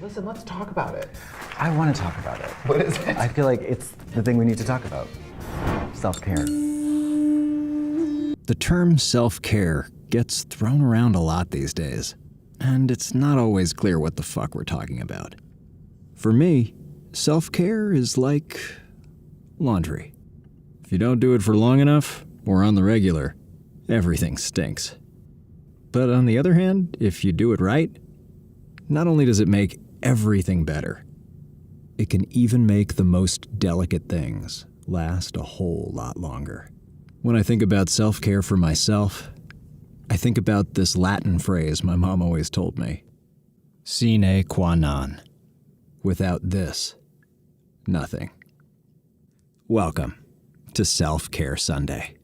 Listen, let's talk about it. I want to talk about it. What is it? I feel like it's the thing we need to talk about. Self-care. The term self-care gets thrown around a lot these days, and it's not always clear what the fuck we're talking about. For me, self-care is like laundry. If you don't do it for long enough, or on the regular, everything stinks. But on the other hand, if you do it right, not only does it make everything better, it can even make the most delicate things last a whole lot longer. When I think about self-care for myself, I think about this Latin phrase my mom always told me. Sine qua non. Without this, nothing. Welcome to Self-Care Sunday.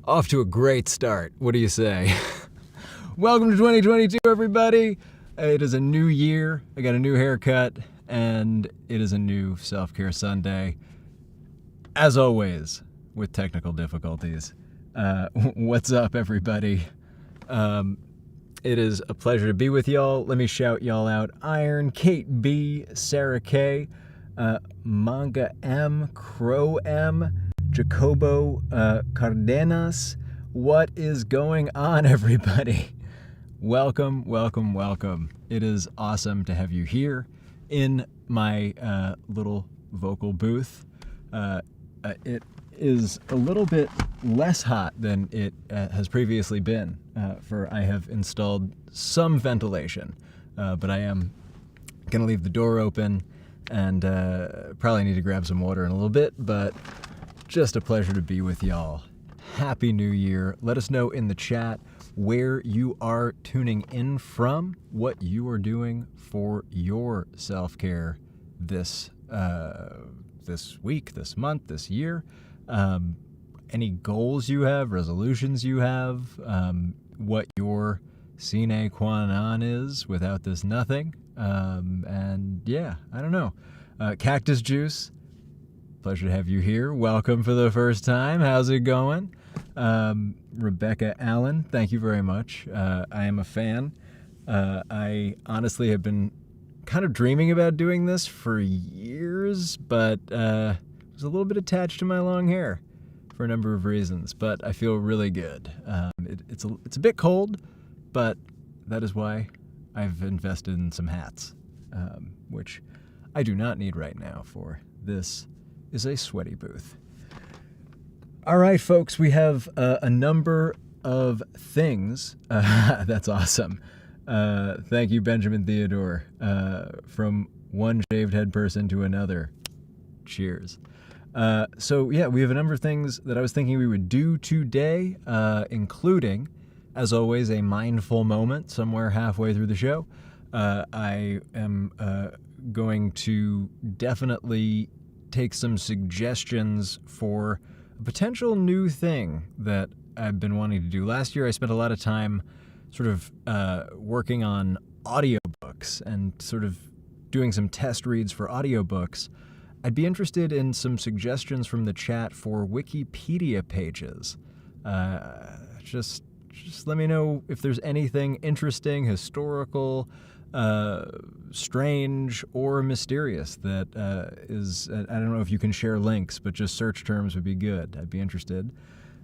Off to a great start. What do you say? Welcome to 2022, everybody. It is a new year. I got a new haircut, and it is a new Self-Care Sunday. As always, with technical difficulties. What's up, everybody? It is a pleasure to be with y'all. Let me shout y'all out. Iron, Kate B, Sarah K, Manga M, Crow M, Jacobo Cardenas. What is going on, everybody? Welcome, welcome, welcome. It is awesome to have you here in my little vocal booth. It is a little bit less hot than it has previously been, for I have installed some ventilation, but I am going to leave the door open and probably need to grab some water in a little bit, but just a pleasure to be with y'all. Happy New Year. Let us know in the chat where you are tuning in from, what you are doing for your self-care this week, this month, this year. Any goals you have, resolutions you have, what your sine qua non is without this nothing. And yeah, I don't know. Cactus Juice. Pleasure to have you here. Welcome for the first time. How's it going? Rebecca Allen, thank you very much. I am a fan. I honestly have been kind of dreaming about doing this for years, but was a little bit attached to my long hair for a number of reasons, but I feel really good. It's a bit cold, but that is why I've invested in some hats, which I do not need right now for this is a sweaty booth. All right, folks, we have a number of things. That's awesome. Thank you, Benjamin Theodore. From one shaved head person to another. Cheers. So yeah, we have a number of things that I was thinking we would do today, including, as always, a mindful moment somewhere halfway through the show. I am going to definitely take some suggestions for a potential new thing that I've been wanting to do. Last year, I spent a lot of time sort of working on audiobooks and sort of doing some test reads for audiobooks. I'd be interested in some suggestions from the chat for Wikipedia pages. Just let me know if there's anything interesting, historical, strange, or mysterious that is, I don't know if you can share links, but just search terms would be good. I'd be interested.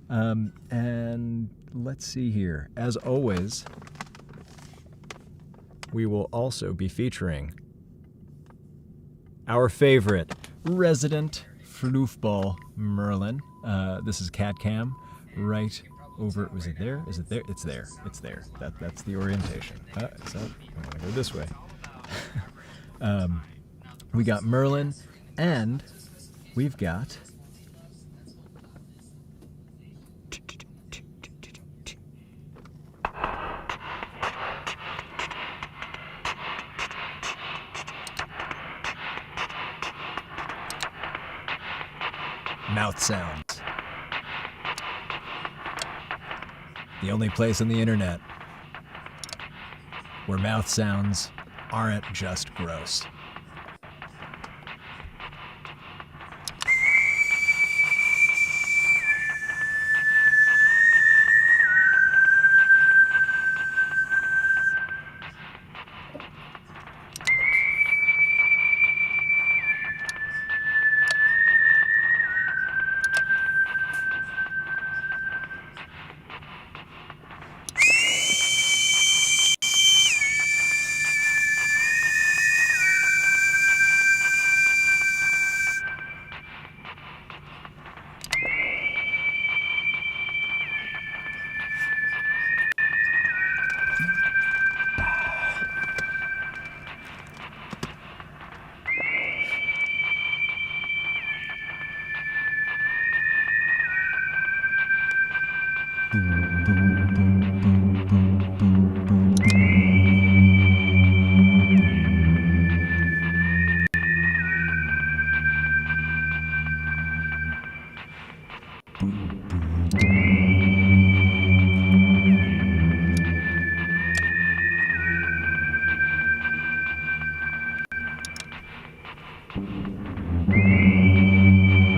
And let's see here. As always, we will also be featuring our favorite resident floofball Merlin. This is CatCam right over. Was it there? Is it there? It's there. It's there. That's the orientation. So I want to go this way. We got Merlin, and we've got mouth sounds. The only place on the internet where mouth sounds aren't just gross.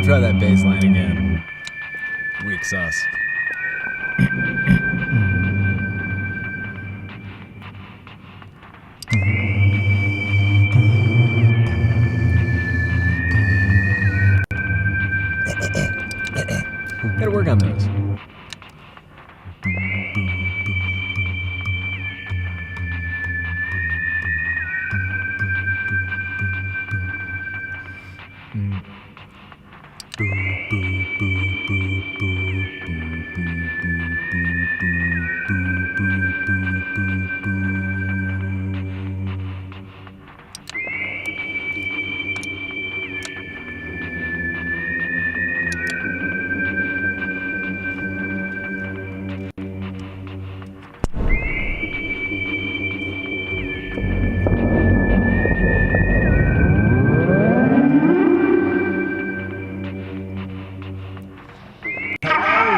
Try that bass line again. Weak sauce. Gotta work on those.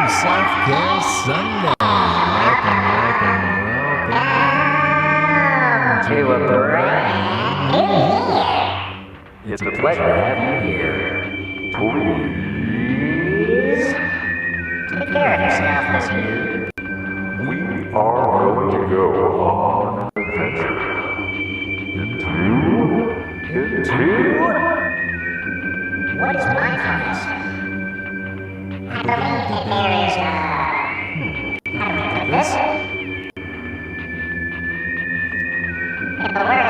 Self-Care Sunday. Welcome. To a brand. It's a pleasure to have you here. Please take care of yourself this year. We are going to go on an adventure into What is mindfulness? I believe that there is how do we put this? In the word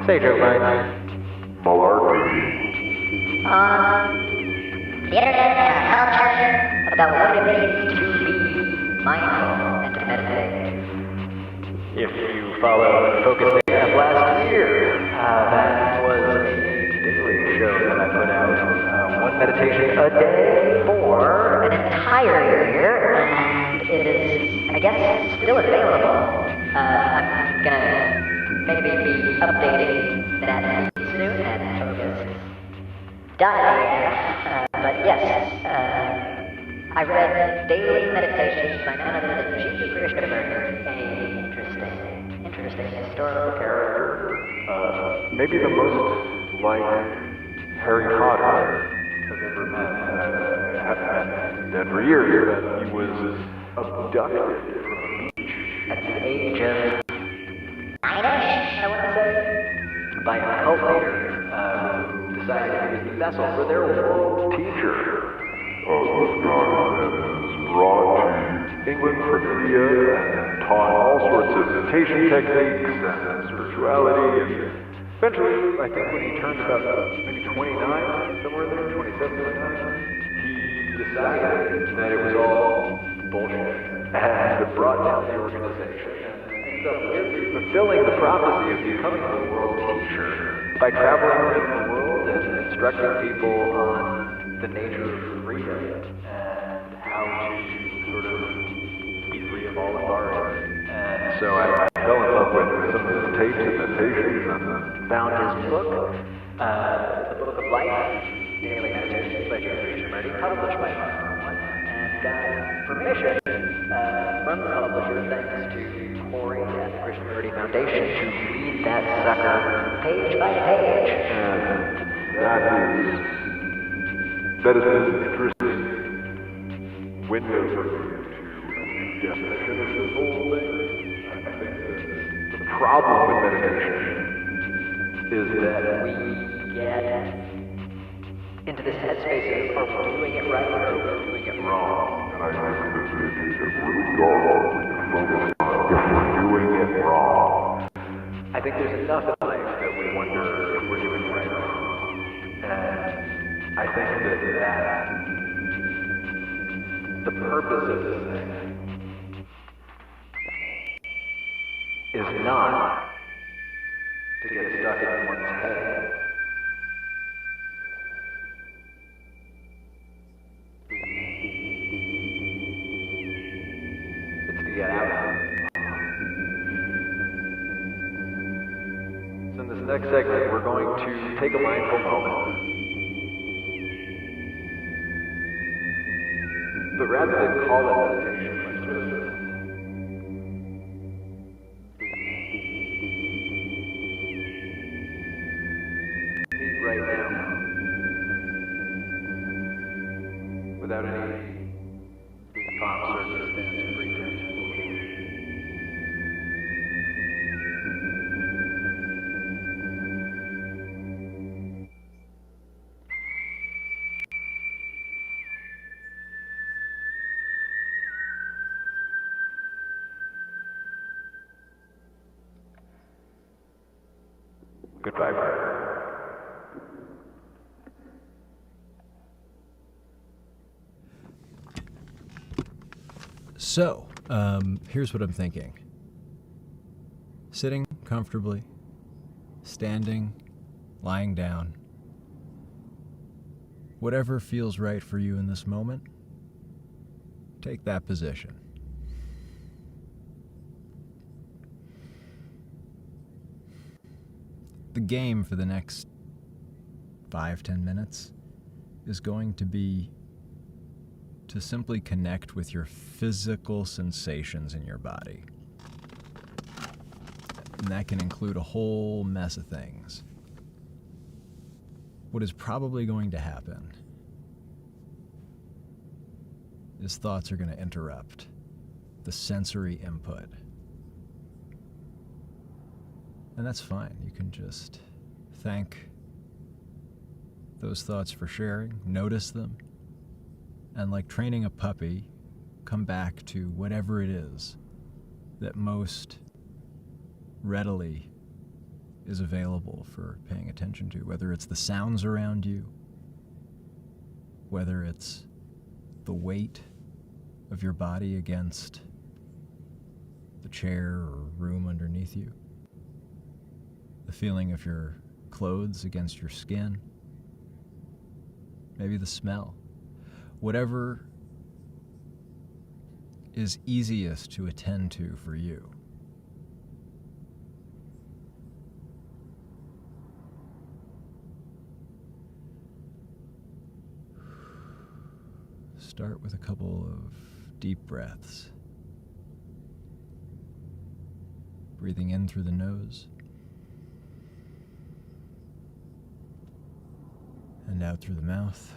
Sage outline. Malarkey. on the internet and our culture about what it means to be mindful and to meditate. If you followed Focus AF last year, that was a daily show that I put out. One meditation a day For an entire year, and it is, I guess, still available. I'm gonna maybe be updating that feed soon at Focus.af. But yes, I read daily meditations by none other than G. Krishnamurti, a interesting historical character. Maybe the most like Harry Potter I've ever met. I haven't met dead for years, but he was abducted from a beach. at the age of, I want to say. by a cult leader who decided he was the vessel for their world Teacher was brought to England from India and taught all sorts of meditation techniques and spirituality. And eventually, I think when he turned about maybe 29, somewhere there, 27, 29, he decided that it was all bullshit and brought down the organization. And ended up fulfilling the prophecy of becoming a world teacher by traveling around the world and instructing people on the nature of freedom and how to sort of be free of all authority. And so I fell in love with some of his tapes and meditations and found his book, The Book of Life, Daily Meditations by Jerry Marty, published by Harper, and got permission from the publisher, thanks to Corey at the Krishnamurti Foundation, to read that sucker page by page. And that has been an interesting window for me into a new definition of this whole thing. I think that the problem with meditation Is that we get into this headspace of, are we doing it right or are we doing it wrong? and I think that it can get really dark when you focus on if we're doing it wrong. I think there's enough in life that we wonder if we're doing it right or wrong. And I think that the purpose of this thing is not to get stuck in one's head. It's to get out of it. So in this next segment, we're going to take a mindful moment. But rather than call it meditation, let's sort of meet right now without any pomp, circumstance, pretense. Goodbye, Brad. So, here's what I'm thinking. Sitting comfortably, standing, lying down. Whatever feels right for you in this moment, take that position. The game for the next 5-10 minutes is going to be to simply connect with your physical sensations in your body. And that can include a whole mess of things. What is probably going to happen is thoughts are going to interrupt the sensory input. And that's fine. You can just thank those thoughts for sharing, notice them, and like training a puppy, come back to whatever it is that most readily is available for paying attention to, whether it's the sounds around you, whether it's the weight of your body against the chair or room underneath you, the feeling of your clothes against your skin, maybe the smell. Whatever is easiest to attend to for you. Start with a couple of deep breaths. Breathing in through the nose and out through the mouth.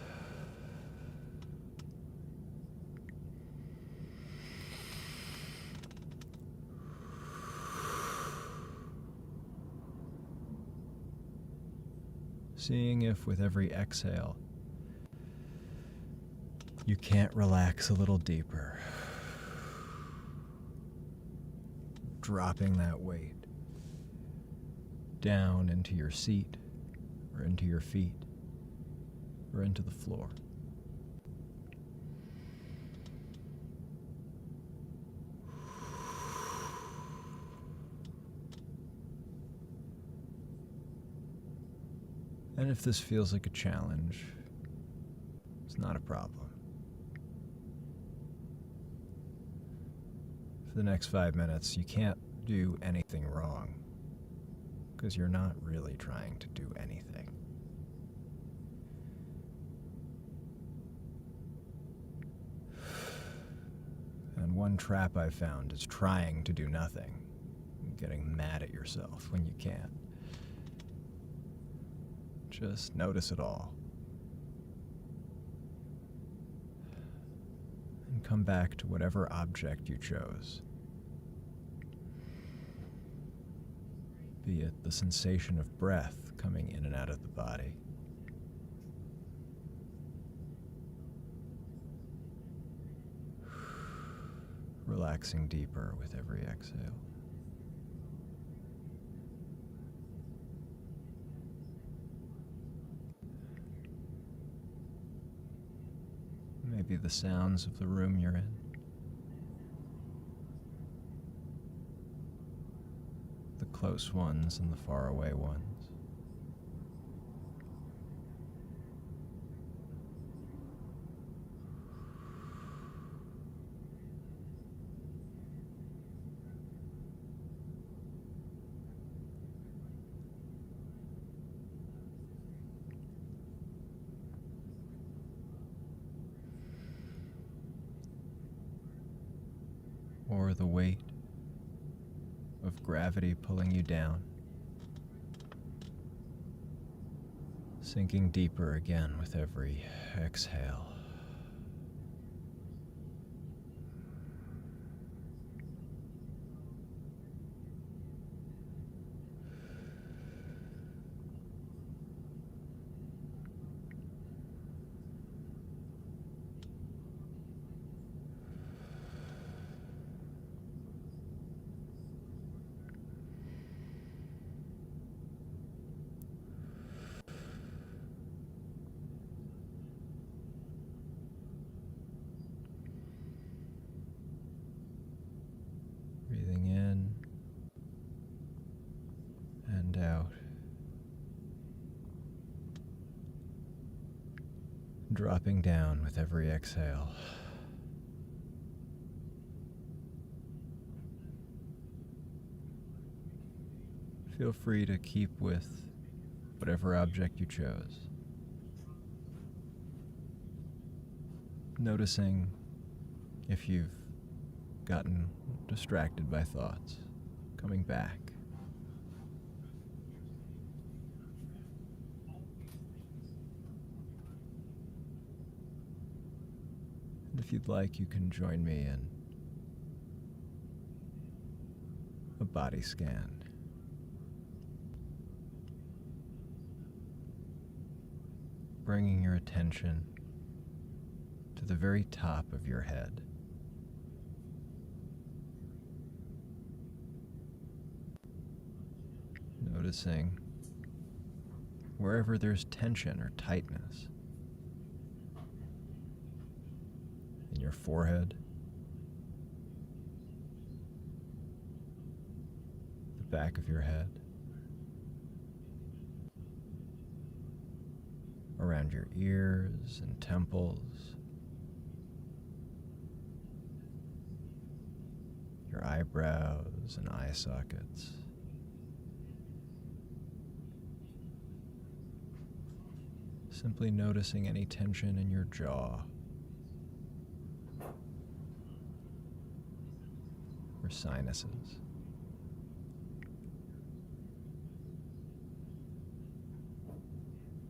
Seeing if with every exhale you can't relax a little deeper. Dropping that weight down into your seat or into your feet or into the floor. And if this feels like a challenge, it's not a problem. For the next 5 minutes, you can't do anything wrong, because you're not really trying to do anything. And one trap I've found is trying to do nothing, and getting mad at yourself when you can't. Just notice it all. And come back to whatever object you chose. Be it the sensation of breath coming in and out of the body, relaxing deeper with every exhale. Maybe the sounds of the room you're in. The close ones and the faraway ones. Or the weight of gravity pulling you down, sinking deeper again with every exhale. Breathing in and out. Dropping down with every exhale. Feel free to keep with whatever object you chose. Noticing if you've gotten distracted by thoughts, coming back. And if you'd like, you can join me in a body scan. Bringing your attention to the very top of your head. Noticing wherever there's tension or tightness in your forehead, the back of your head, around your ears and temples, your eyebrows and eye sockets. Simply noticing any tension in your jaw or sinuses.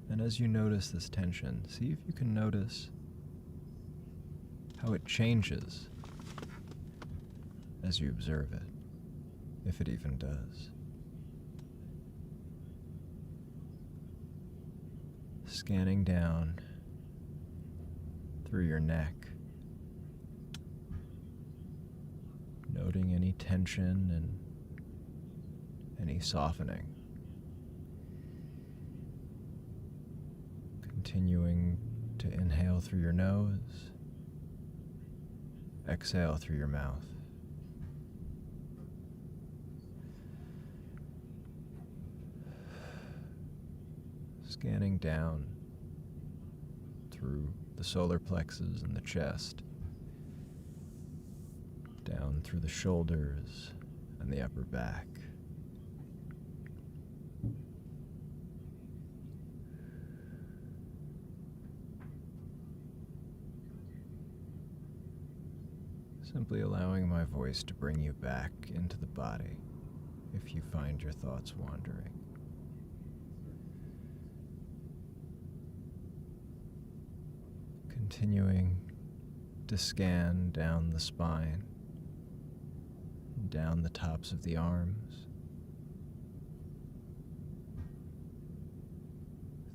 And as you notice this tension, see if you can notice how it changes as you observe it, if it even does. Scanning down through your neck, noting any tension and any softening. Continuing to inhale through your nose, exhale through your mouth. Scanning down through the solar plexus and the chest, down through the shoulders and the upper back. Simply allowing my voice to bring you back into the body if you find your thoughts wandering. Continuing to scan down the spine, down the tops of the arms,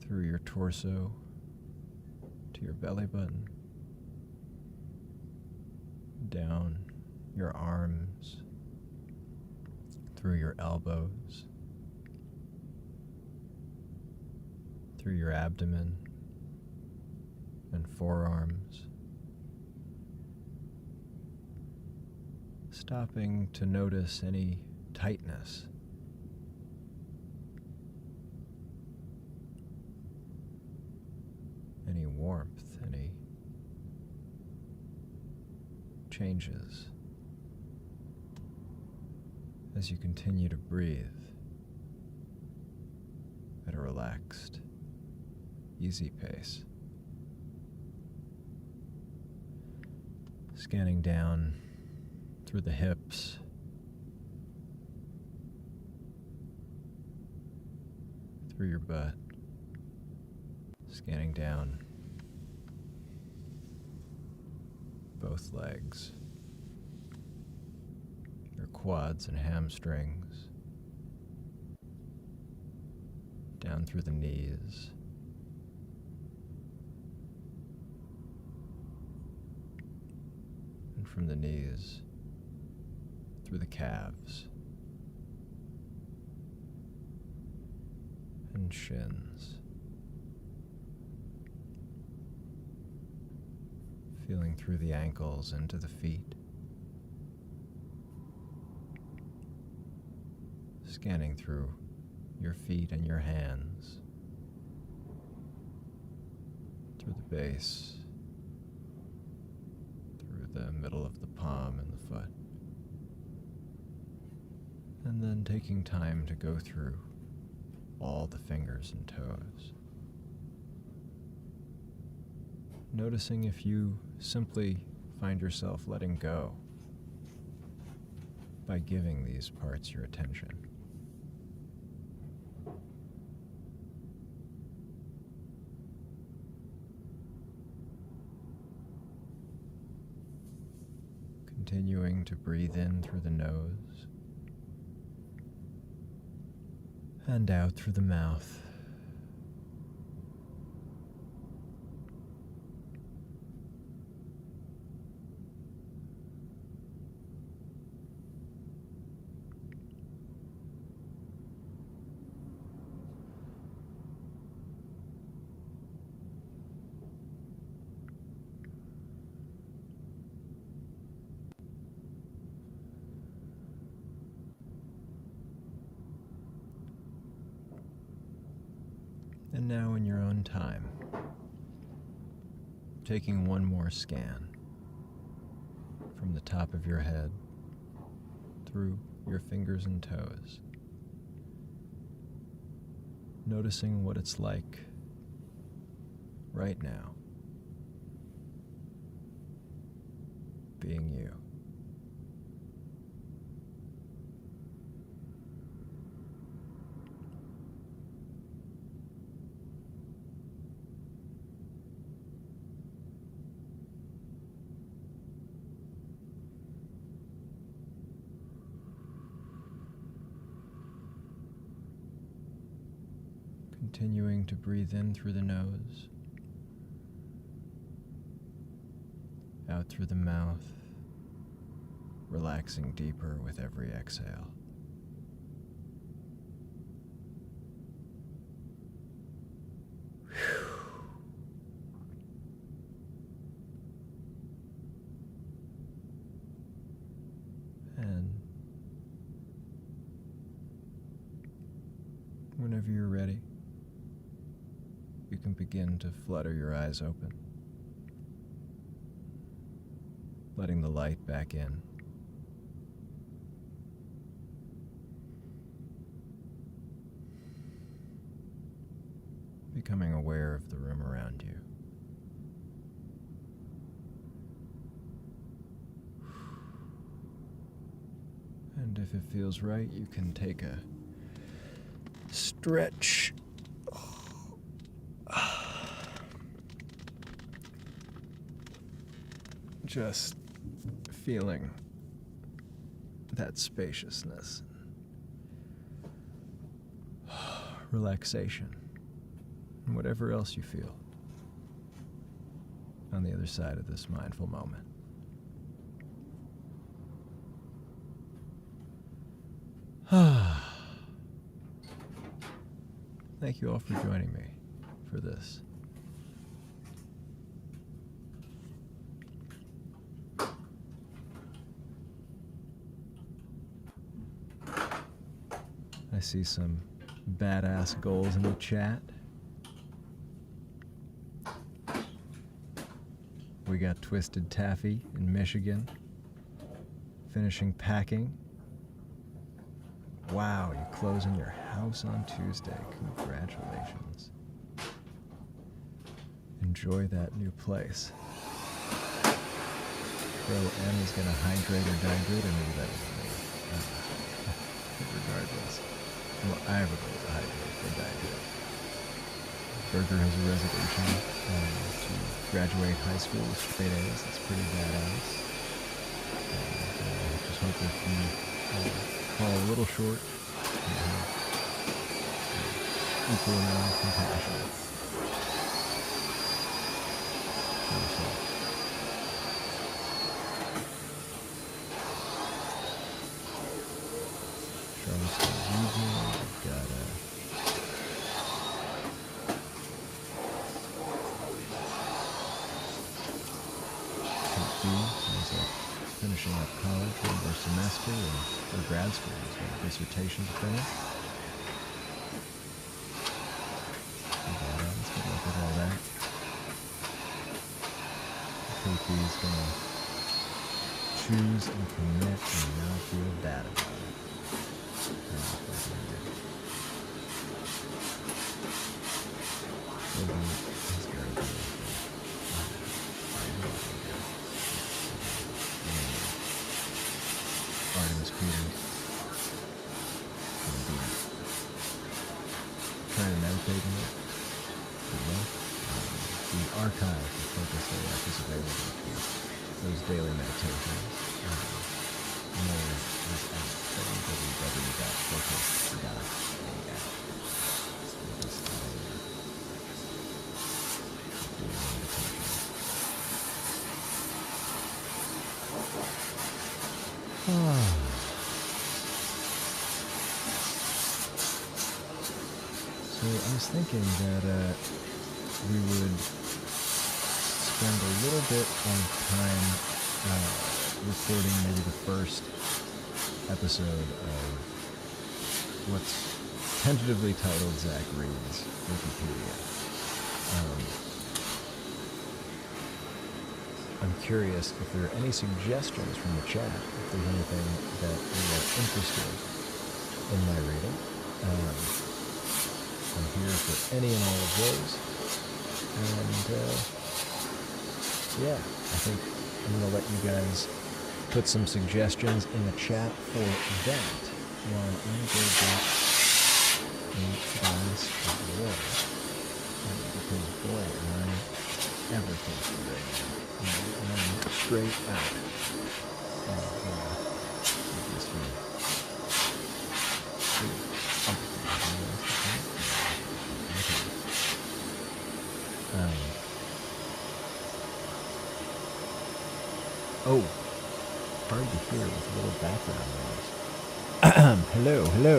through your torso to your belly button, down your arms, through your elbows, through your abdomen and forearms, stopping to notice any tightness, any warmth, any changes as you continue to breathe at a relaxed, easy pace. Scanning down through the hips, through your butt, scanning down both legs, your quads and hamstrings, down through the knees, and from the knees through the calves and shins. Feeling through the ankles into the feet. Scanning through your feet and your hands. Through the base. Through the middle of the palm and the foot. And then taking time to go through all the fingers and toes. Noticing if you simply find yourself letting go by giving these parts your attention. Continuing to breathe in through the nose and out through the mouth. And now in your own time, taking one more scan from the top of your head through your fingers and toes, noticing what it's like right now, being you. Continuing to breathe in through the nose, out through the mouth, relaxing deeper with every exhale. And whenever you're ready, can begin to flutter your eyes open, letting the light back in. Becoming aware of the room around you. And if it feels right, you can take a stretch. Just feeling that spaciousness, relaxation, and whatever else you feel on the other side of this mindful moment. Thank you all for joining me for this. I see some badass goals in the chat. We got Twisted Taffy in Michigan, finishing packing. Wow, you're closing your house on Tuesday. Congratulations. Enjoy that new place. Bro, M is gonna hydrate or dihydrate, or maybe that was me. Regardless. Well, I have a goal to hydrate or dihydrate. Burger has a resolution to graduate high school with straight A's. That's pretty badass. And just hope if you fall a little short, you have equal amount of compassion for yourself. Charlottesville region, we've got finishing up college, one more semester, or grad school, he's got a dissertation to finish. Let's get a look at all that. KP's gonna choose and commit and not feel bad about it. Artemis Peters. Trying to meditate in it. Good luck. The archive for Focus AF is available for those daily meditations. More is at www.focus.af. So I was thinking that we would spend a little bit of time recording maybe the first episode of what's tentatively titled Zach Reed's Wikipedia. I'm curious if there are any suggestions from the chat, if there's anything that you are interested in my reading. I'm here for any and all of those. And, yeah, I think I'm going to let you guys put some suggestions in the chat for that while I go get a glass of water. Because, boy, am I ever thirsty right now. I'm straight out of this one. Oh, hard to hear with a little background noise. Hello.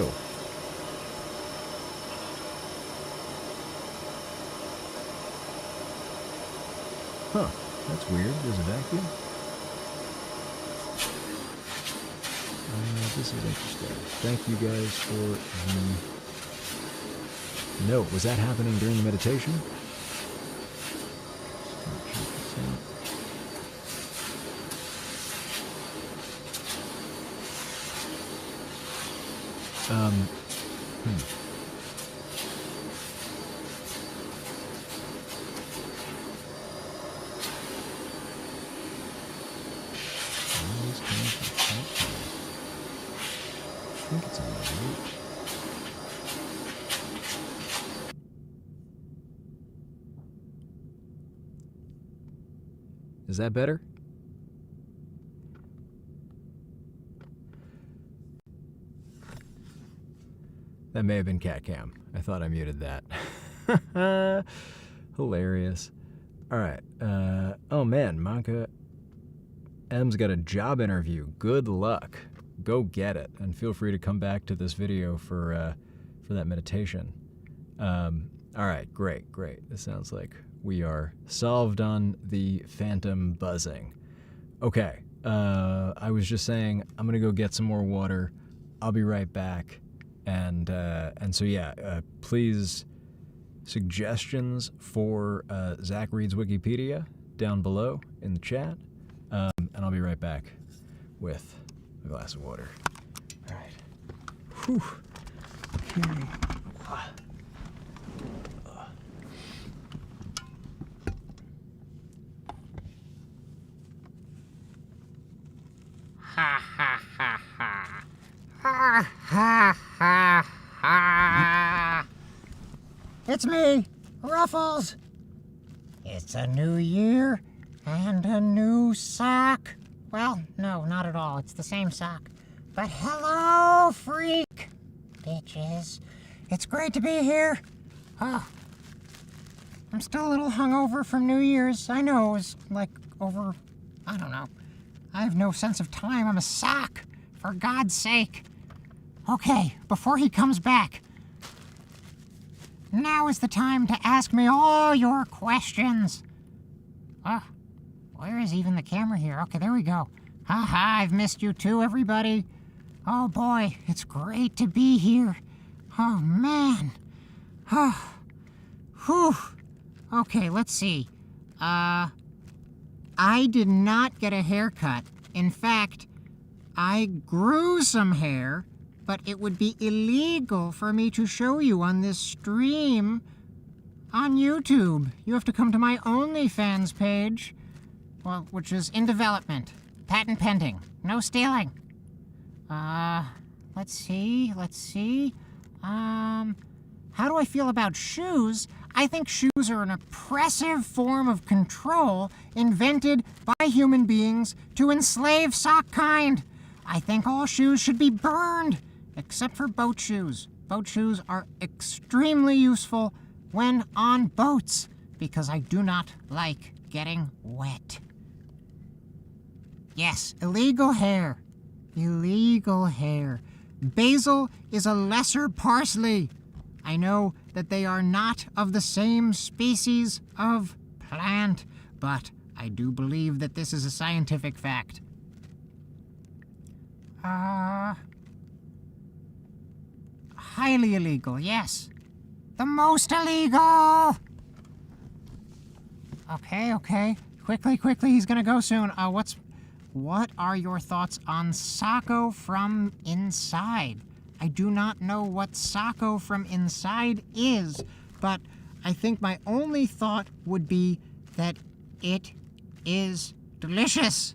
Huh, that's weird. There's a vacuum. This is interesting. Thank you guys for the... No, was that happening during the meditation? I think it's on the right. Is that better? That may have been cat cam. I thought I muted that. Hilarious. All right. Oh man, Monka M's got a job interview. Good luck. Go get it, and feel free to come back to this video for that meditation. All right, great. This sounds like we are solved on the phantom buzzing. Okay. I was just saying I'm gonna go get some more water. I'll be right back. And so yeah, please suggestions for Zach Reed's Wikipedia down below in the chat, and I'll be right back with a glass of water. All right. Whew. Okay. Ha ha ha ha. Ha ha ha ha. It's me, Ruffles. It's a new year and a new sock. Well, no, not at all. It's the same sock. But hello, freak bitches. It's great to be here. Oh, I'm still a little hungover from New Year's. I know it was like over, I don't know. I have no sense of time. I'm a sock, for God's sake. Okay, before he comes back, now is the time to ask me all your questions. Oh, where is even the camera here? Okay, there we go. Haha, I've missed you too, everybody. Oh boy, it's great to be here. Oh man. Oh, whew. Okay, let's see. I did not get a haircut. In fact, I grew some hair, but it would be illegal for me to show you on this stream on YouTube. You have to come to my OnlyFans page, well, which is in development. Patent pending. No stealing. Let's see. How do I feel about shoes? I think shoes are an oppressive form of control invented by human beings to enslave sock kind. I think all shoes should be burned, except for boat shoes. Boat shoes are extremely useful when on boats, because I do not like getting wet. Yes, illegal hair. Illegal hair. Basil is a lesser parsley. I know that they are not of the same species of plant, but I do believe that this is a scientific fact. Highly illegal, yes. The most illegal! Okay. Quickly, he's gonna go soon. What are your thoughts on Socko from Inside? I do not know what Socko from Inside is, but I think my only thought would be that it is delicious.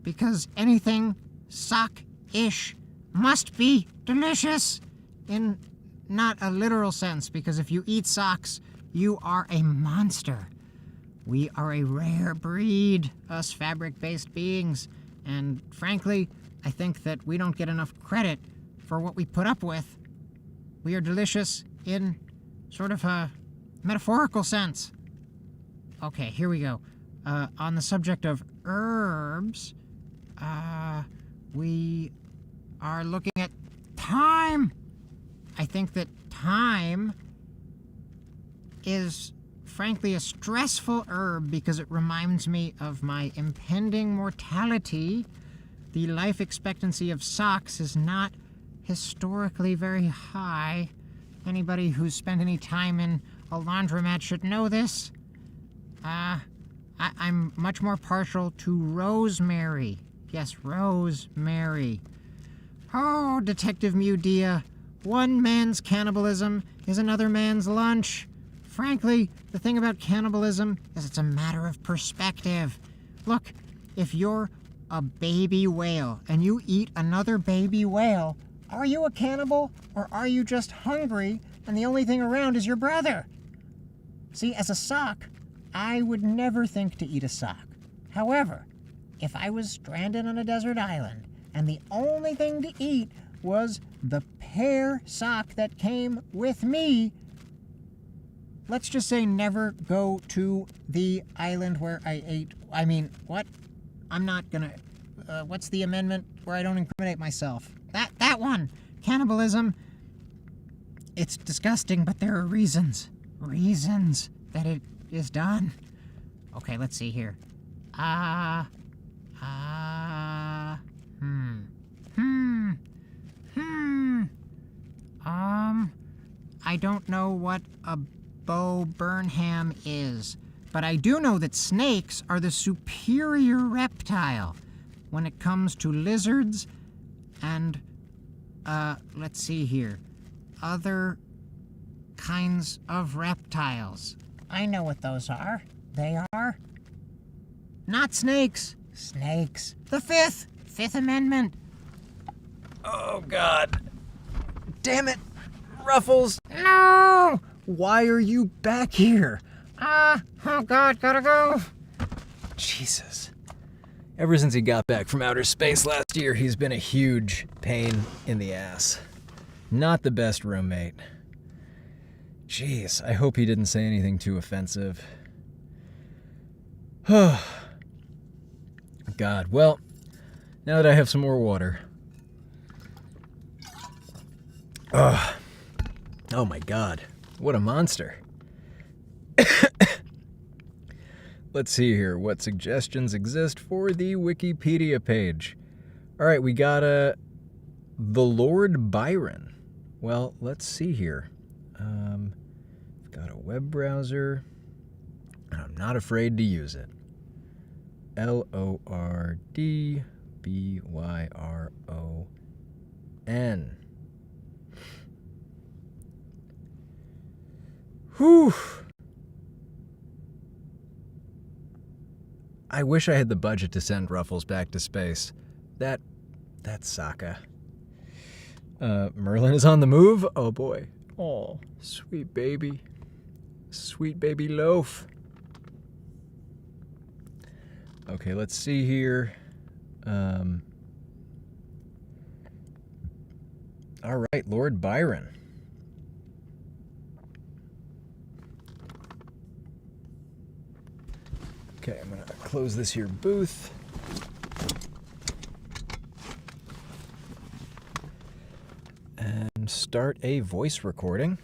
Because anything sock-ish must be delicious. In not a literal sense, because if you eat socks, you are a monster. We are a rare breed, us fabric-based beings, and frankly, I think that we don't get enough credit for what we put up with. We are delicious in sort of a metaphorical sense. Okay, here we go. On the subject of herbs, we are looking at thyme. I think that thyme is frankly a stressful herb because it reminds me of my impending mortality. The life expectancy of socks is not historically very high. Anybody who's spent any time in a laundromat should know this. I'm much more partial to rosemary. Yes, rosemary. Oh, Detective Mudia, one man's cannibalism is another man's lunch. Frankly, the thing about cannibalism is it's a matter of perspective. Look, if you're a baby whale and you eat another baby whale, are you a cannibal or are you just hungry and the only thing around is your brother? See, as a sock, I would never think to eat a sock. However, if I was stranded on a desert island and the only thing to eat was the pair sock that came with me, let's just say never go to the island where I ate. I mean, what? I'm not gonna. What's the amendment where I don't incriminate myself? That one. Cannibalism. It's disgusting, but there are reasons that it is done. Okay, let's see here. I don't know what a Bo Burnham is, but I do know that snakes are the superior reptile when it comes to lizards and, let's see here, other kinds of reptiles. I know what those are. They are not snakes. Snakes. The Fifth Amendment. Oh, God. Damn it. Ruffles. No! Why are you back here? Oh God, gotta go. Jesus. Ever since he got back from outer space last year, he's been a huge pain in the ass. Not the best roommate. Jeez, I hope he didn't say anything too offensive. God, well, now that I have some more water. Oh my God, what a monster. Let's see here, what suggestions exist for the Wikipedia page. All right, we got the Lord Byron. Well, let's see here. Got a web browser, and I'm not afraid to use it. LORDBYRON. Whew. I wish I had the budget to send Ruffles back to space. That's Sokka. Merlin is on the move? Oh boy. Oh, sweet baby. Sweet baby loaf. Okay, let's see here. All right, Lord Byron. Okay, I'm gonna close this here booth. And start a voice recording.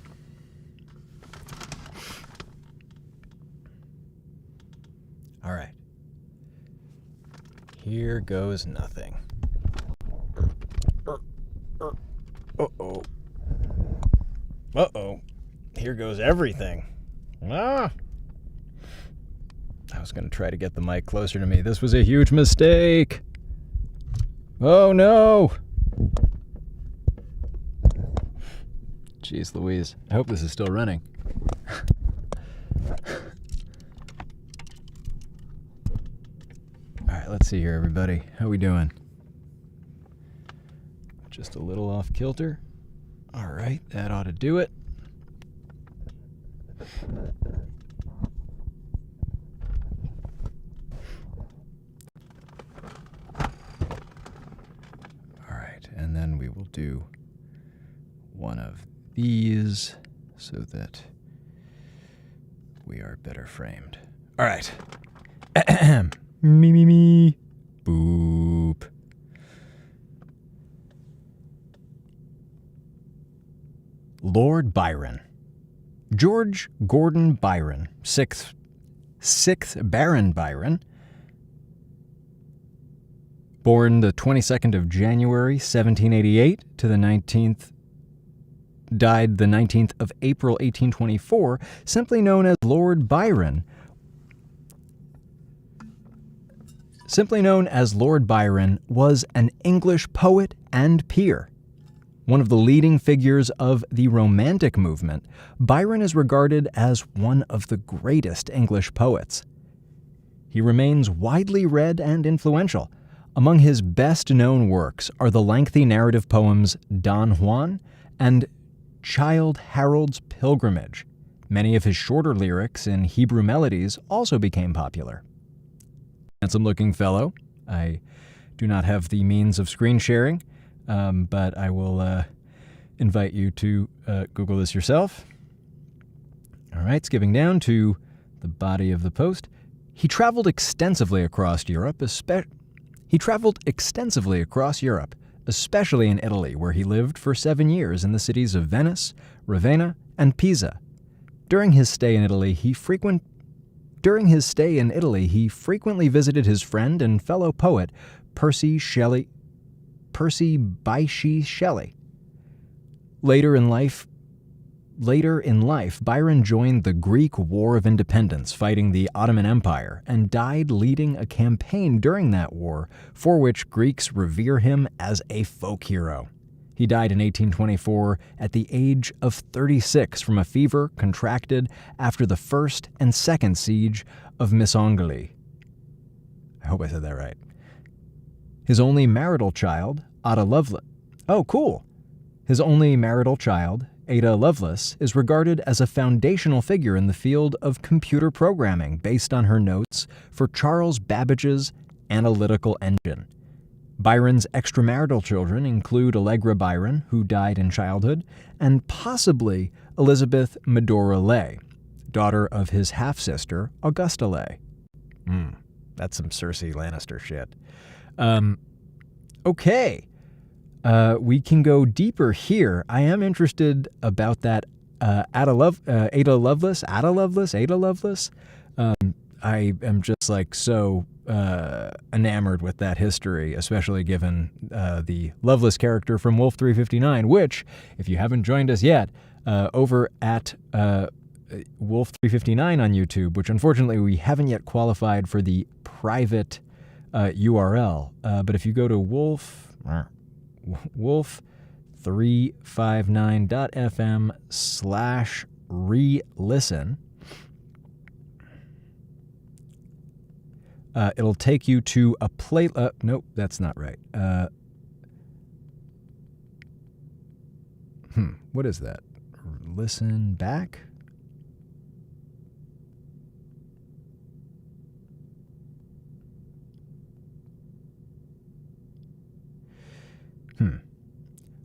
All right. Here goes nothing. Uh-oh. Uh-oh. Here goes everything. Ah! I was going to try to get the mic closer to me. This was a huge mistake. Oh, no. Jeez Louise. I hope this is still running. All right, let's see here, everybody. How we doing? Just a little off kilter. All right, that ought to do it. All right, and then we will do one of these so that we are better framed. All right. Me. Boop. Lord Byron. George Gordon Byron, sixth Baron Byron, born the 22nd of January, 1788 to the 19th, died the 19th of April, 1824, simply known as Lord Byron, simply known as Lord Byron, was an English poet and peer. One of the leading figures of the Romantic movement, Byron is regarded as one of the greatest English poets. He remains widely read and influential. Among his best-known works are the lengthy narrative poems Don Juan and Childe Harold's Pilgrimage. Many of his shorter lyrics in Hebrew melodies also became popular. Handsome-looking fellow. I do not have the means of screen sharing, but I will invite you to Google this yourself. All right, skipping down to the body of the post. He traveled extensively across Europe, especially in Italy, where he lived for 7 years in the cities of Venice, Ravenna, and Pisa. During his stay in Italy, he frequently visited his friend and fellow poet Percy Bysshe Shelley. Later in life, Byron joined the Greek War of Independence, fighting the Ottoman Empire, and died leading a campaign during that war, for which Greeks revere him as a folk hero. He died in 1824 at the age of 36 from a fever contracted after the first and second siege of Missolonghi. I hope I said that right. His only marital child, Ada Lovelace. Oh, cool. His only marital child, Ada Lovelace, is regarded as a foundational figure in the field of computer programming based on her notes for Charles Babbage's analytical engine. Byron's extramarital children include Allegra Byron, who died in childhood, and possibly Elizabeth Medora Ley, daughter of his half-sister, Augusta Ley. That's some Cersei Lannister shit. Okay. We can go deeper here. I am interested about that Ada Lovelace. I am just like so enamored with that history, especially given the Lovelace character from Wolf 359, which, if you haven't joined us yet, over at Wolf 359 on YouTube, which unfortunately we haven't yet qualified for the private URL, but if you go to wolf359.fm/re-listen, it'll take you to a play. Nope, that's not right. What is that? Listen back?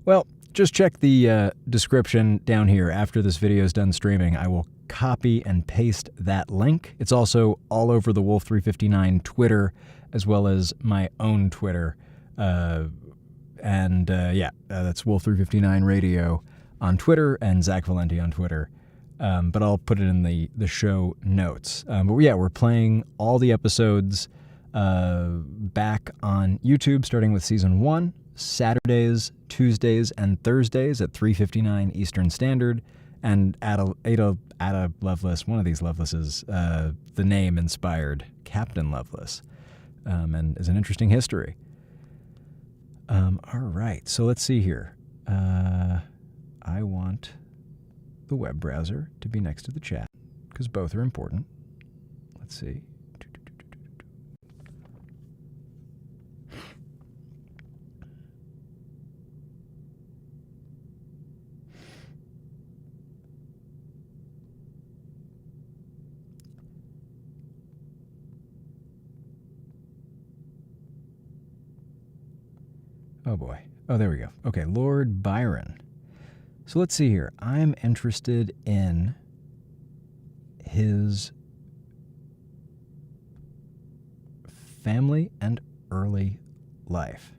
Well, just check the description down here. After this video is done streaming, I will copy and paste that link. It's also all over the Wolf 359 Twitter, as well as my own Twitter. That's Wolf 359 Radio on Twitter and Zach Valenti on Twitter. But I'll put it in the show notes. We're playing all the episodes back on YouTube, starting with Season 1. Saturdays, Tuesdays, and Thursdays at 3:59 Eastern Standard, and Ada Lovelace, one of these Lovelaces, the name inspired Captain Lovelace, and is an interesting history. All right, so let's see here. I want the web browser to be next to the chat, because both are important. Let's see. Oh boy. Oh, there we go. Okay, Lord Byron. So let's see here. I'm interested in his family and early life.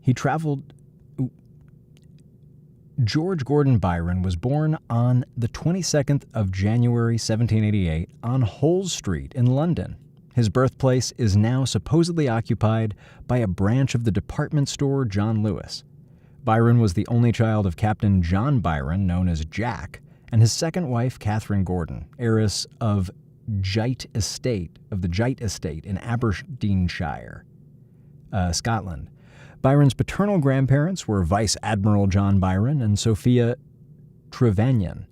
He traveled... George Gordon Byron was born on the 22nd of January 1788 on Holles Street in London. His birthplace is now supposedly occupied by a branch of the department store John Lewis. Byron was the only child of Captain John Byron, known as Jack, and his second wife, Catherine Gordon, heiress of the Jite Estate in Aberdeenshire, Scotland. Byron's paternal grandparents were Vice Admiral John Byron and Sophia Trevanion.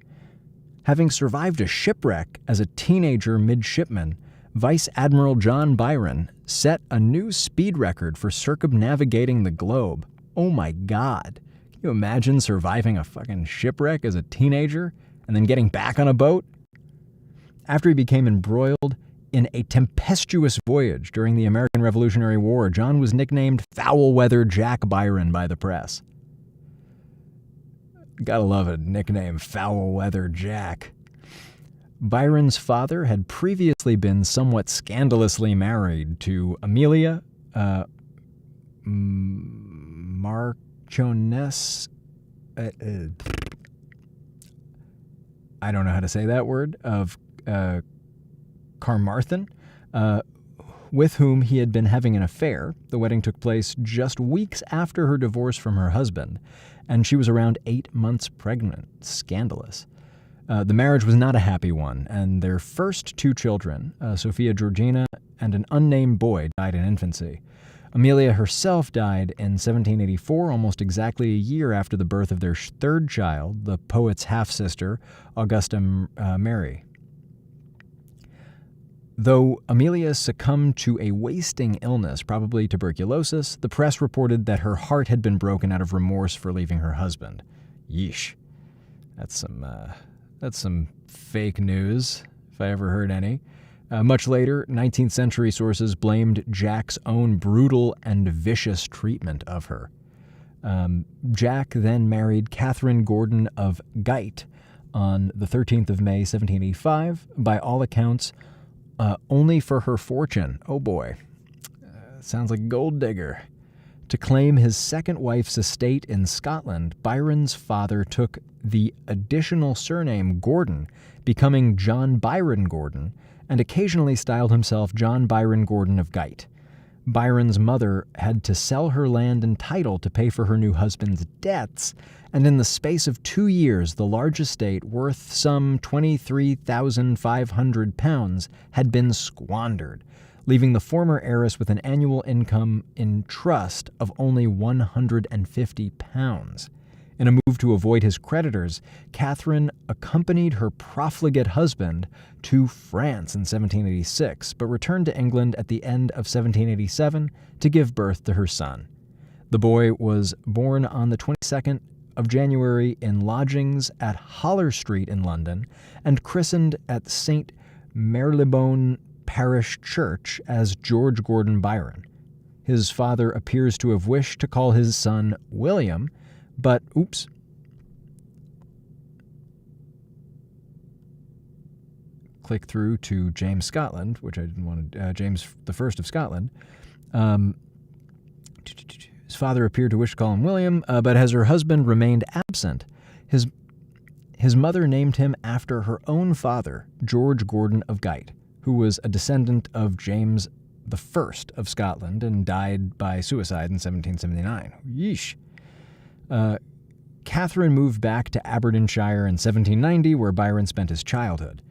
Having survived a shipwreck as a teenager midshipman, Vice Admiral John Byron set a new speed record for circumnavigating the globe. Oh my God. Can you imagine surviving a fucking shipwreck as a teenager and then getting back on a boat? After he became embroiled in a tempestuous voyage during the American Revolutionary War, John was nicknamed Foul-Weather Jack Byron by the press. Gotta love a nickname, Foul-Weather Jack. Byron's father had previously been somewhat scandalously married to Amelia Marchioness. I don't know how to say that word, of Carmarthen, with whom he had been having an affair. The wedding took place just weeks after her divorce from her husband, and she was around 8 months pregnant. Scandalous. The marriage was not a happy one, and their first 2 children, Sophia Georgina and an unnamed boy, died in infancy. Amelia herself died in 1784, almost exactly a year after the birth of their third child, the poet's half-sister, Augusta Mary. Though Amelia succumbed to a wasting illness, probably tuberculosis, the press reported that her heart had been broken out of remorse for leaving her husband. Yeesh. That's some fake news, if I ever heard any. Much later, 19th century sources blamed Jack's own brutal and vicious treatment of her. Jack then married Catherine Gordon of Gite on the 13th of May, 1785, by all accounts, only for her fortune. Oh boy. Sounds like a gold digger. To claim his second wife's estate in Scotland, Byron's father took the additional surname Gordon, becoming John Byron Gordon, and occasionally styled himself John Byron Gordon of Gite. Byron's mother had to sell her land and title to pay for her new husband's debts, and in the space of 2 years, the large estate, worth some £23,500, had been squandered, leaving the former heiress with an annual income in trust of only £150. In a move to avoid his creditors, Catherine accompanied her profligate husband to France in 1786, but returned to England at the end of 1787 to give birth to her son. The boy was born on the 22nd of January in lodgings at Holler Street in London and christened at St. Marylebone Parish Church as George Gordon Byron. His father appears to have wished to call his son William, but oops. Click through to James Scotland, which I didn't want to. James I of Scotland. His father appeared to wish to call him William, but as her husband remained absent, his mother named him after her own father, George Gordon of Gite, who was a descendant of James I of Scotland and died by suicide in 1779. Yeesh. Catherine moved back to Aberdeenshire in 1790, where Byron spent his childhood.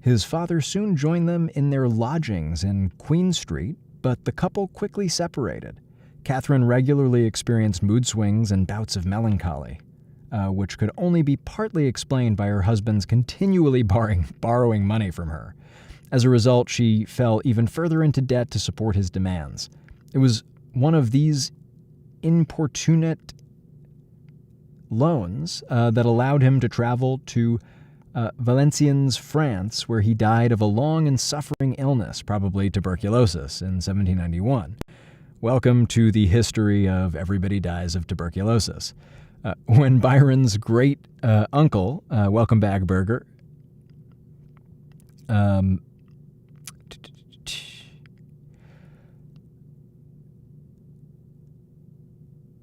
His father soon joined them in their lodgings in Queen Street, but the couple quickly separated. Catherine regularly experienced mood swings and bouts of melancholy, which could only be partly explained by her husband's continually borrowing money from her. As a result, she fell even further into debt to support his demands. It was one of these importunate loans that allowed him to travel to Valenciennes, France, where he died of a long and suffering illness, probably tuberculosis, in 1791. Welcome to the history of everybody dies of tuberculosis. When Byron's great uncle, welcome back, Burger,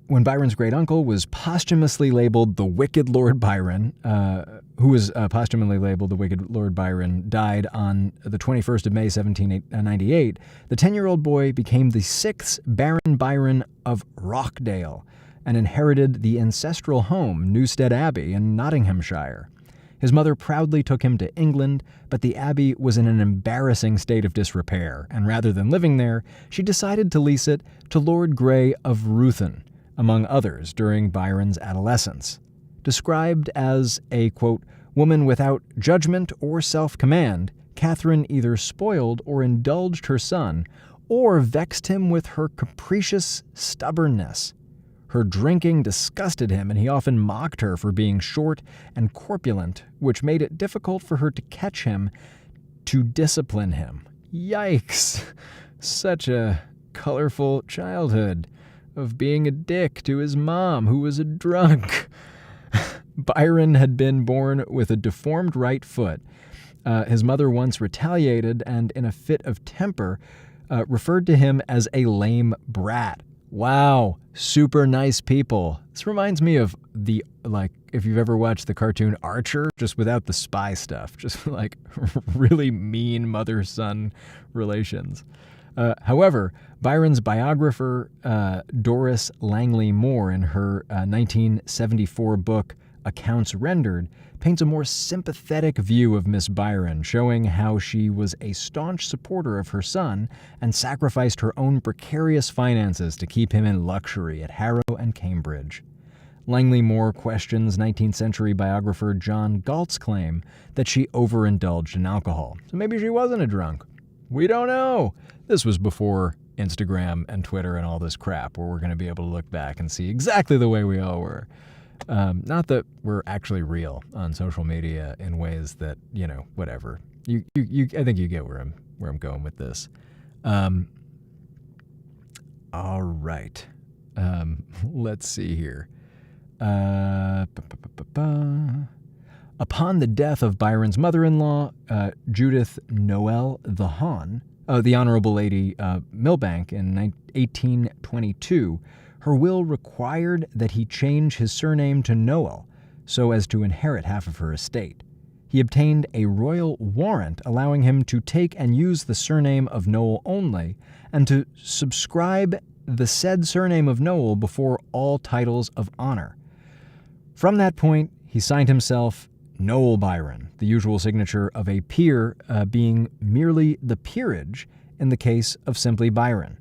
when Byron's great-uncle was posthumously labeled the Wicked Lord Byron, who was posthumously labeled the Wicked Lord Byron, died on the 21st of May, 1798, the 10-year-old boy became the 6th Baron Byron of Rochdale, and inherited the ancestral home, Newstead Abbey in Nottinghamshire. His mother proudly took him to England, but the abbey was in an embarrassing state of disrepair, and rather than living there, she decided to lease it to Lord Grey of Ruthin, among others, during Byron's adolescence. Described as a, quote, woman without judgment or self-command, Catherine either spoiled or indulged her son, or vexed him with her capricious stubbornness. Her drinking disgusted him, and he often mocked her for being short and corpulent, which made it difficult for her to catch him, to discipline him. Yikes! Such a colorful childhood of being a dick to his mom, who was a drunk. Byron had been born with a deformed right foot. His mother once retaliated and, in a fit of temper, referred to him as a lame brat. Wow, super nice people. This reminds me of if you've ever watched the cartoon Archer, just without the spy stuff, just like really mean mother-son relations. However, Byron's biographer, Doris Langley Moore, in her 1974 book, Accounts Rendered, paints a more sympathetic view of Miss Byron, showing how she was a staunch supporter of her son and sacrificed her own precarious finances to keep him in luxury at Harrow and Cambridge. Langley Moore questions 19th century biographer John Galt's claim that she overindulged in alcohol. So maybe she wasn't a drunk. We don't know. This was before Instagram and Twitter and all this crap, where we're going to be able to look back and see exactly the way we all were. Not that we're actually real on social media in ways that, whatever. I think you get where I'm going with this. All right. Let's see here. Upon the death of Byron's mother-in-law, Judith Noel the Honorable Lady Milbank, in 1822, her will required that he change his surname to Noel so as to inherit half of her estate. He obtained a royal warrant allowing him to take and use the surname of Noel only, and to subscribe the said surname of Noel before all titles of honor. From that point, he signed himself Noel Byron, the usual signature of a peer being merely the peerage in the case of simply Byron.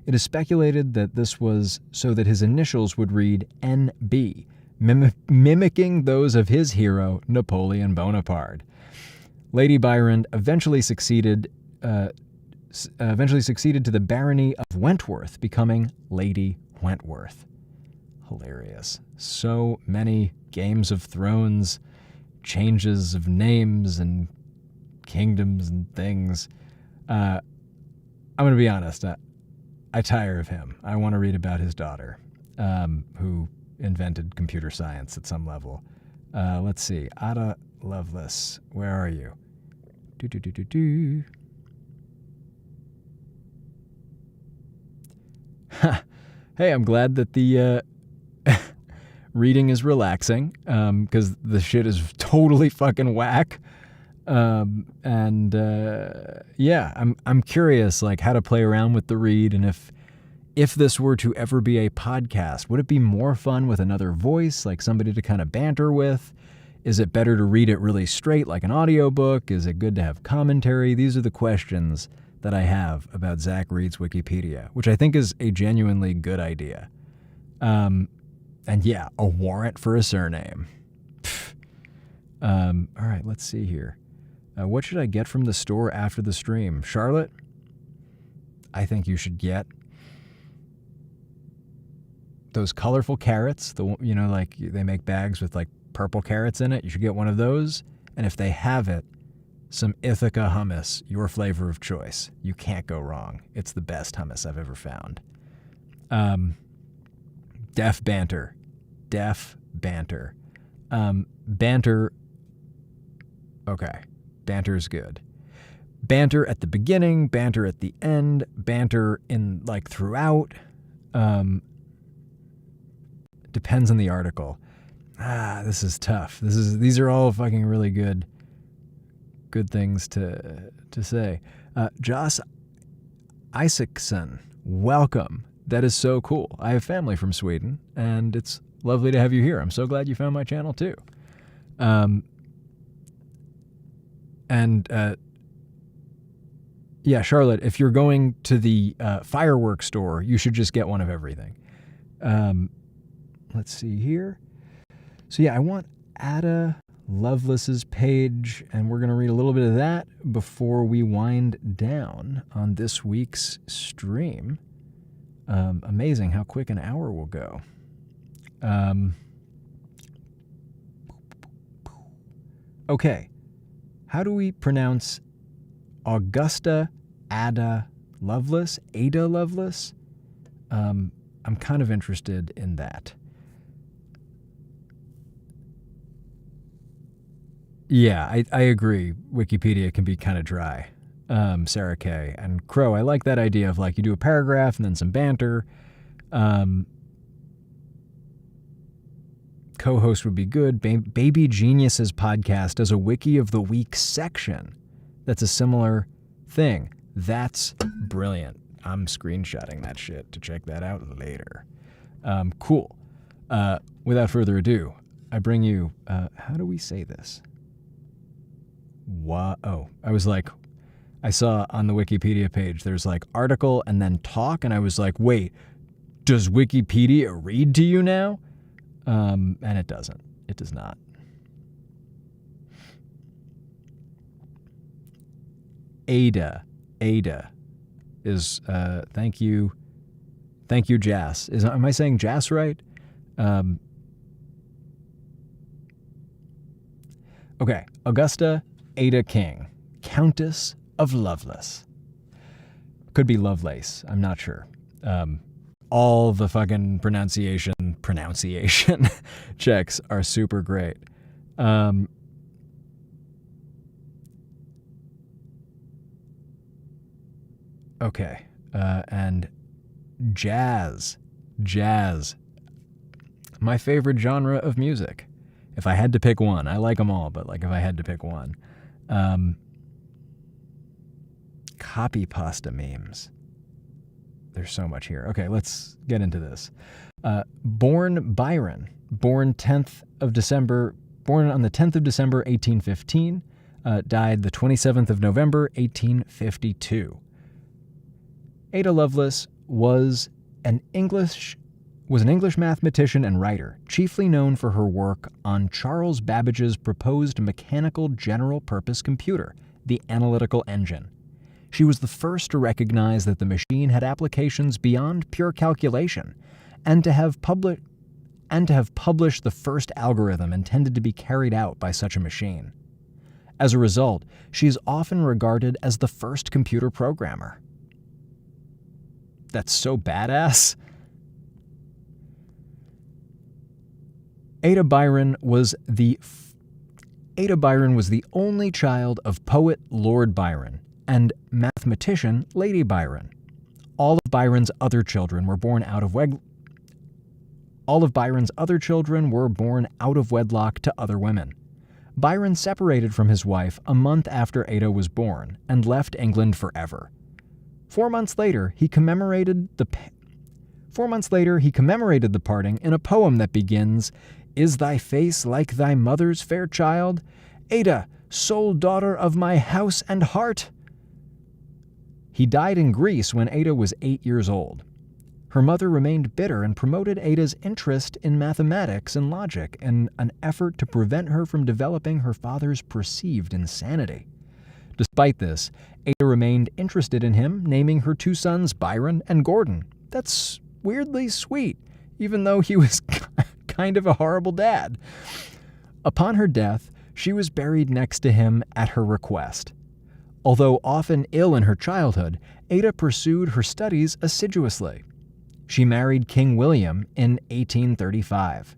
It is speculated that this was so that his initials would read N.B., mimicking those of his hero, Napoleon Bonaparte. Lady Byron eventually succeeded to the barony of Wentworth, becoming Lady Wentworth. Hilarious. So many Games of Thrones changes of names and kingdoms and things. I'm going to be honest. I tire of him. I want to read about his daughter, who invented computer science at some level. Let's see. Ada Lovelace, where are you? Hey, I'm glad that the reading is relaxing, because the shit is totally fucking whack. I'm curious, how to play around with the read, and if this were to ever be a podcast, would it be more fun with another voice, like somebody to kind of banter with? Is it better to read it really straight, like an audiobook? Is it good to have commentary? These are the questions that I have about Zach Reed's Wikipedia, which I think is a genuinely good idea. A warrant for a surname. All right, let's see here. What should I get from the store after the stream? Charlotte, I think you should get those colorful carrots. They make bags with purple carrots in it. You should get one of those. And if they have it, some Ithaca hummus, your flavor of choice. You can't go wrong. It's the best hummus I've ever found. Def banter. Banter. Okay. Banter is good. Banter at the beginning, banter at the end, banter in throughout. Depends on the article. This is tough. These are all fucking really good things to say. Joss Isaacson, welcome. That is so cool. I have family from Sweden, and it's lovely to have you here. I'm so glad you found my channel too. Yeah, Charlotte, if you're going to the fireworks store, you should just get one of everything. Let's see here. So yeah, I want Ada Lovelace's page, and we're going to read a little bit of that before we wind down on this week's stream. Amazing how quick an hour will go. Okay, how do we pronounce Augusta Ada Lovelace? Ada Lovelace? I'm kind of interested in that. Yeah, I agree. Wikipedia can be kind of dry. Sarah K. And Crow, I like that idea of like you do a paragraph and then some banter. Co-host would be good. Baby Genius's podcast does a Wiki of the Week section. That's a similar thing. That's brilliant. I'm screenshotting that shit to check that out later. Cool. Without further ado, I bring you, how do we say this? Oh, I was like, I saw on the Wikipedia page, there's like article and then talk, and I was like, wait, does Wikipedia read to you now? And it doesn't. It does not. Ada is, thank you, Jas. Am I saying Jas right? Okay, Augusta Ada King, Countess of Lovelace. Could be Lovelace, I'm not sure. All the fucking pronunciation checks are super great. Okay, and jazz. My favorite genre of music. If I had to pick one, I like them all, but like if I had to pick one. Copy pasta memes. There's so much here. Okay, let's get into this. Born Byron, born on the 10th of December, 1815, died the 27th of November, 1852. Ada Lovelace was an English mathematician and writer, chiefly known for her work on Charles Babbage's proposed mechanical general-purpose computer, the Analytical Engine. She was the first to recognize that the machine had applications beyond pure calculation, and to have published the first algorithm intended to be carried out by such a machine. As a result, she is often regarded as the first computer programmer. That's so badass. Ada Byron was the only child of poet Lord Byron and mathematician Lady Byron. All of Byron's other children were born out of wedlock to other women. Byron separated from his wife a month after Ada was born and left England forever. 4 months later, he commemorated the parting in a poem that begins, "Is thy face like thy mother's, fair child? Ada, sole daughter of my house and heart." He died in Greece when Ada was 8 years old. Her mother remained bitter and promoted Ada's interest in mathematics and logic in an effort to prevent her from developing her father's perceived insanity. Despite this, Ada remained interested in him, naming her 2 sons Byron and Gordon. That's weirdly sweet, even though he was kind of a horrible dad. Upon her death, she was buried next to him at her request. Although often ill in her childhood, Ada pursued her studies assiduously. She married King William in 1835.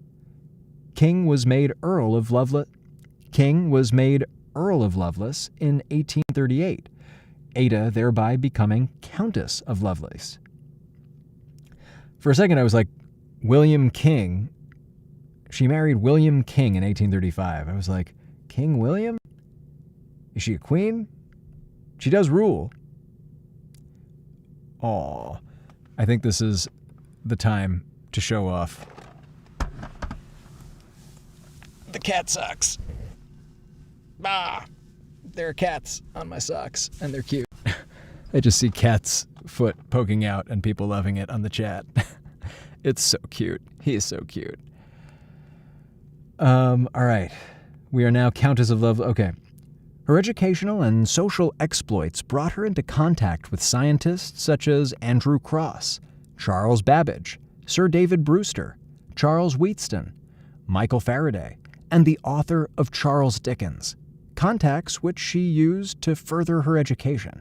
King was made Earl of Lovelace in 1838, Ada thereby becoming Countess of Lovelace. For a second I was like, William King? She married William King in 1835. I was like, King William? Is she a queen? She does rule. Aw. I think this is the time to show off the cat socks. Ah, there are cats on my socks, and they're cute. I just see cat's foot poking out and people loving it on the chat. It's so cute. He is so cute. All right. We are now Countess of Love. Okay. Her educational and social exploits brought her into contact with scientists such as Andrew Cross, Charles Babbage, Sir David Brewster, Charles Wheatstone, Michael Faraday, and the author of Charles Dickens, contacts which she used to further her education.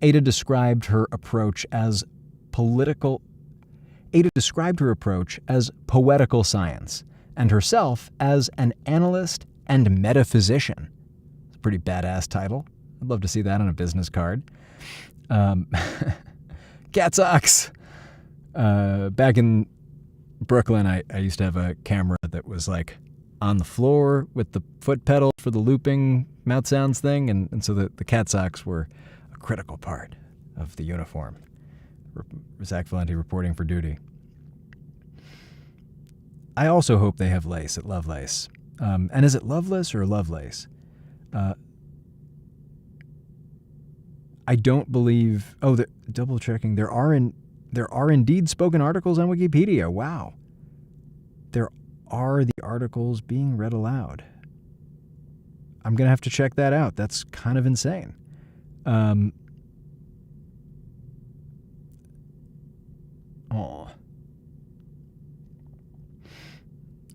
Ada described her approach as poetical science, and herself as an analyst and metaphysician. It's a pretty badass title. I'd love to see that on a business card. Cat socks! Back in Brooklyn, I used to have a camera that was like on the floor with the foot pedal for the looping mouth sounds thing, and so the cat socks were a critical part of the uniform. Zach Valenti reporting for duty. I also hope they have lace at Lovelace. And is it Loveless or Lovelace? I don't believe... Oh, double checking. There are indeed spoken articles on Wikipedia. Wow. There are the articles being read aloud. I'm going to have to check that out. That's kind of insane.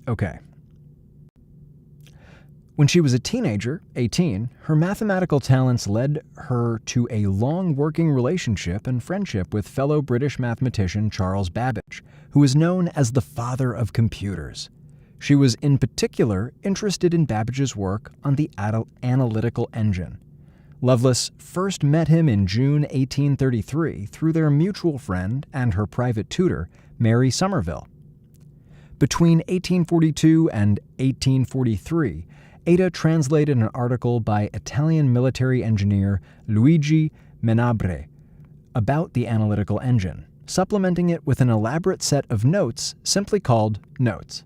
Okay. When she was a teenager, 18, her mathematical talents led her to a long working relationship and friendship with fellow British mathematician Charles Babbage, who is known as the father of computers. She was in particular interested in Babbage's work on the analytical engine. Lovelace first met him in June 1833 through their mutual friend and her private tutor, Mary Somerville. Between 1842 and 1843, Ada translated an article by Italian military engineer Luigi Menabre about the analytical engine, supplementing it with an elaborate set of notes simply called Notes.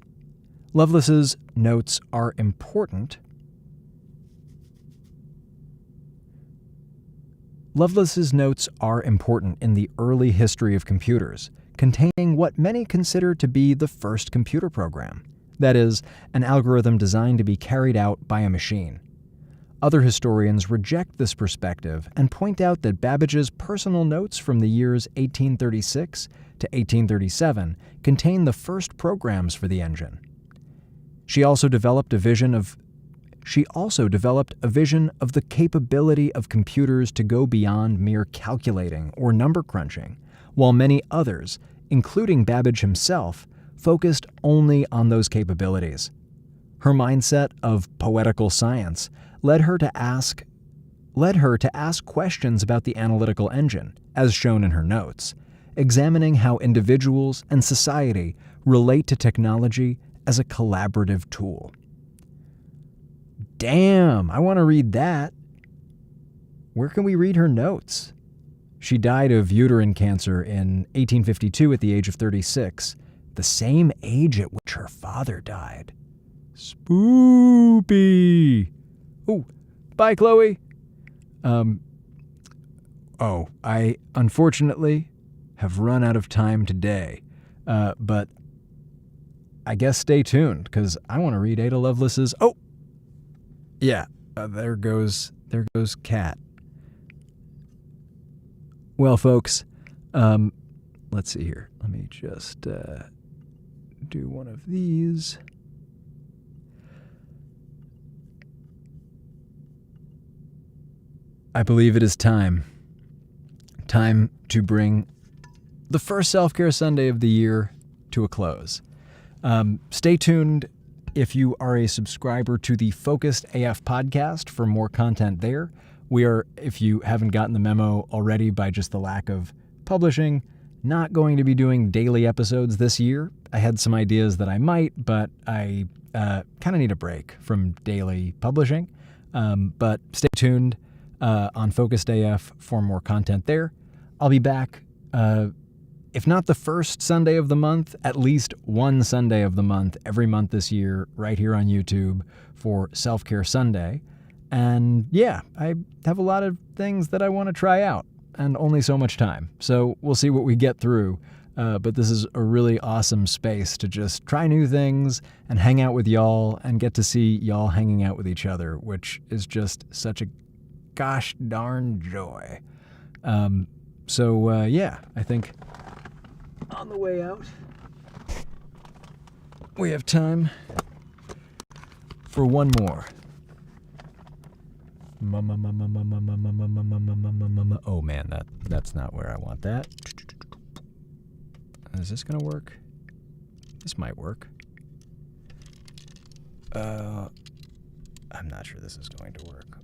Lovelace's notes are important. Lovelace's notes are important in the early history of computers, containing what many consider to be the first computer program. That is, an algorithm designed to be carried out by a machine. Other historians reject this perspective and point out that Babbage's personal notes from the years 1836 to 1837 contain the first programs for the engine. She also developed a vision of the capability of computers to go beyond mere calculating or number crunching, while many others, including Babbage himself, focused only on those capabilities. Her mindset of poetical science led her to ask questions about the analytical engine, as shown in her notes, examining how individuals and society relate to technology as a collaborative tool. Damn, I want to read that. Where can we read her notes? She died of uterine cancer in 1852 at the age of 36, the same age at which her father died. Spoopy. Oh, bye, Chloe. I unfortunately have run out of time today, but I guess stay tuned, because I want to read Ada Lovelace's... Oh! Yeah, there goes Kat. Well, folks, let's see here. Let me just do one of these. I believe it is time to bring the first Self-Care Sunday of the year to a close. Stay tuned if you are a subscriber to the Focused AF podcast for more content there. We are, if you haven't gotten the memo already by just the lack of publishing, not going to be doing daily episodes this year. I had some ideas that I might, but I kind of need a break from daily publishing. But stay tuned on Focused AF for more content there. I'll be back if not the first Sunday of the month, at least one Sunday of the month, every month this year, right here on YouTube for Self-Care Sunday. And yeah, I have a lot of things that I want to try out, and only so much time. So we'll see what we get through. But this is a really awesome space to just try new things and hang out with y'all and get to see y'all hanging out with each other, which is just such a gosh darn joy. So yeah, I think on the way out, we have time for one more. Oh man, that's not where I want that. Is this gonna work? This might work. I'm not sure this is going to work.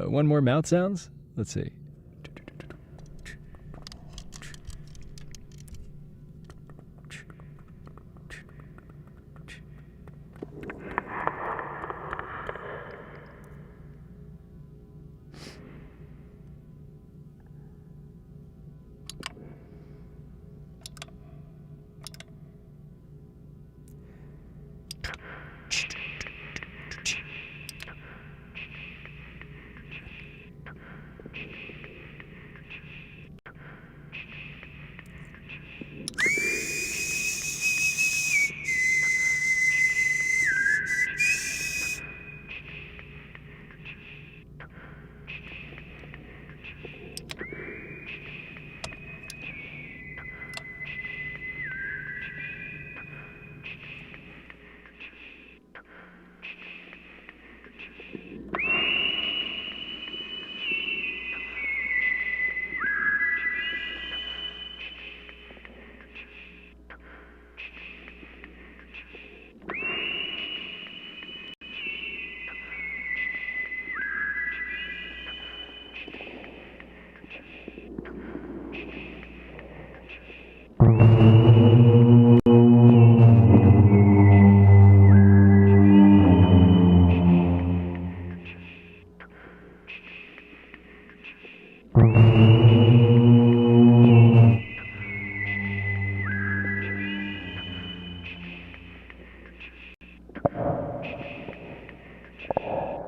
One more mouth sounds? Let's see.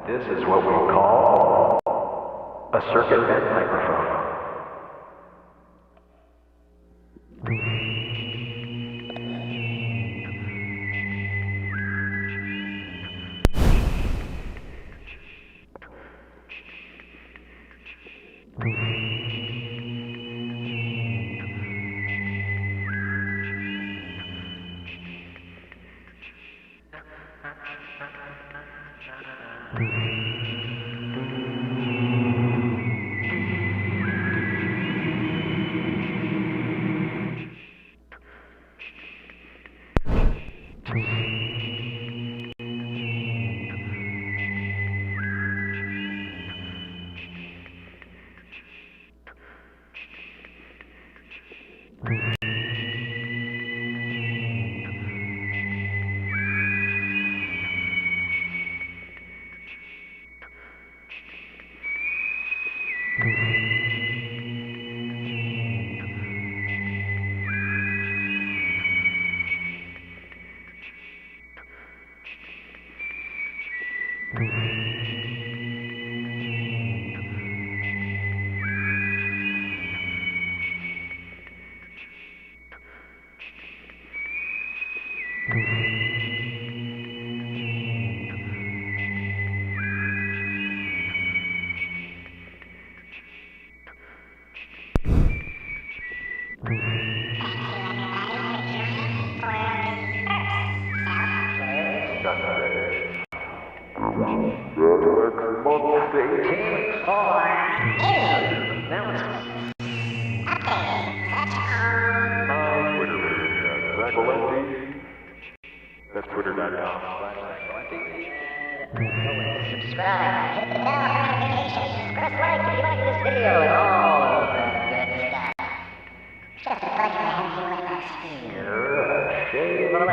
This is what we call a circuit bent microphone. That's twitter.com. Subscribe, hit the bell notifications, press like if you like this video, and all of that good stuff. Just a pleasure having you with us here. You're a shade of a